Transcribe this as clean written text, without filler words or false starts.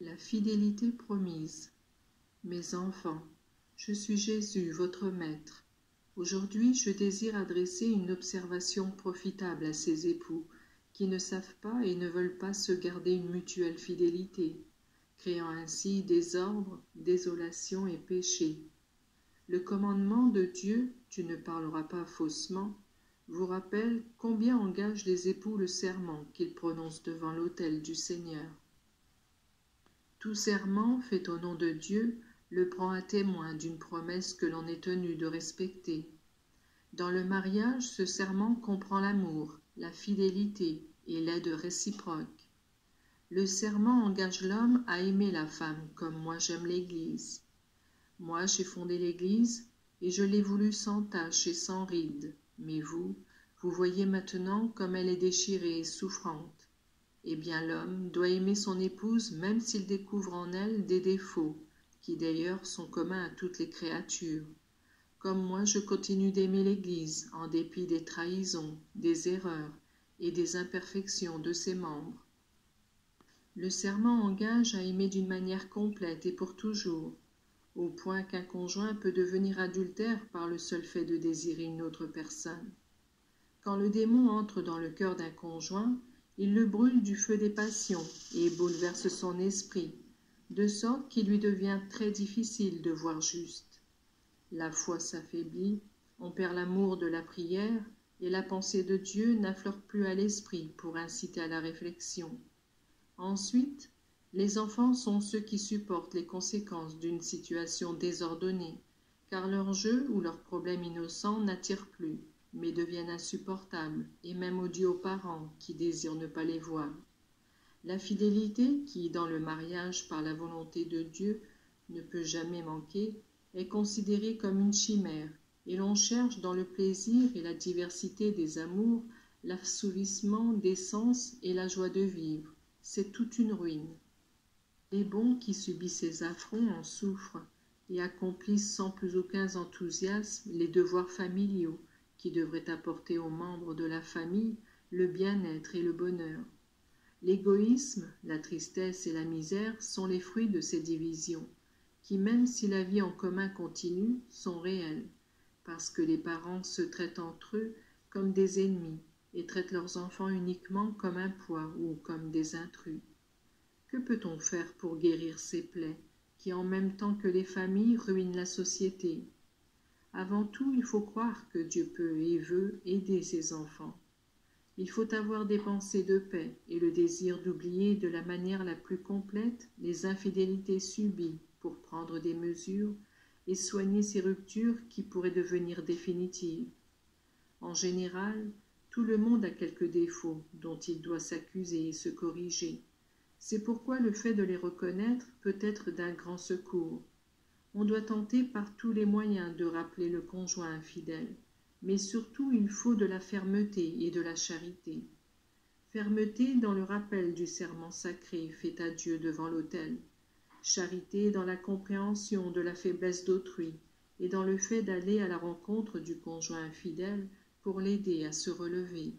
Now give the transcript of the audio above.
La fidélité promise. Mes enfants, je suis Jésus, votre Maître. Aujourd'hui, je désire adresser une observation profitable à ces époux qui ne savent pas et ne veulent pas se garder une mutuelle fidélité, créant ainsi désordre, désolation et péché. Le commandement de Dieu, tu ne parleras pas faussement, vous rappelle combien engagent les époux le serment qu'ils prononcent devant l'autel du Seigneur. Tout serment fait au nom de Dieu le prend à témoin d'une promesse que l'on est tenu de respecter. Dans le mariage, ce serment comprend l'amour, la fidélité et l'aide réciproque. Le serment engage l'homme à aimer la femme comme moi j'aime l'Église. Moi j'ai fondé l'Église et je l'ai voulue sans tache et sans ride, mais vous voyez maintenant comme elle est déchirée et souffrante. Eh bien l'homme doit aimer son épouse même s'il découvre en elle des défauts, qui d'ailleurs sont communs à toutes les créatures. Comme moi je continue d'aimer l'Église en dépit des trahisons, des erreurs et des imperfections de ses membres. Le serment engage à aimer d'une manière complète et pour toujours, au point qu'un conjoint peut devenir adultère par le seul fait de désirer une autre personne. Quand le démon entre dans le cœur d'un conjoint, il le brûle du feu des passions et bouleverse son esprit, de sorte qu'il lui devient très difficile de voir juste. La foi s'affaiblit, on perd l'amour de la prière, et la pensée de Dieu n'affleure plus à l'esprit pour inciter à la réflexion. Ensuite, les enfants sont ceux qui supportent les conséquences d'une situation désordonnée, car leurs jeux ou leurs problèmes innocents n'attirent plus, mais deviennent insupportables et même odieux aux parents qui désirent ne pas les voir. La fidélité, qui dans le mariage par la volonté de Dieu ne peut jamais manquer, est considérée comme une chimère, et l'on cherche dans le plaisir et la diversité des amours l'assouvissement des sens et la joie de vivre. C'est toute une ruine. Les bons qui subissent ces affronts en souffrent et accomplissent sans plus aucun enthousiasme les devoirs familiaux qui devraient apporter aux membres de la famille le bien-être et le bonheur. L'égoïsme, la tristesse et la misère sont les fruits de ces divisions, qui même si la vie en commun continue, sont réelles, parce que les parents se traitent entre eux comme des ennemis et traitent leurs enfants uniquement comme un poids ou comme des intrus. Que peut-on faire pour guérir ces plaies qui, en même temps que les familles, ruinent la société? Avant tout, il faut croire que Dieu peut et veut aider ses enfants. Il faut avoir des pensées de paix et le désir d'oublier de la manière la plus complète les infidélités subies pour prendre des mesures et soigner ces ruptures qui pourraient devenir définitives. En général, tout le monde a quelques défauts dont il doit s'accuser et se corriger. C'est pourquoi le fait de les reconnaître peut être d'un grand secours. On doit tenter par tous les moyens de rappeler le conjoint infidèle, mais surtout il faut de la fermeté et de la charité. Fermeté dans le rappel du serment sacré fait à Dieu devant l'autel, charité dans la compréhension de la faiblesse d'autrui et dans le fait d'aller à la rencontre du conjoint infidèle pour l'aider à se relever.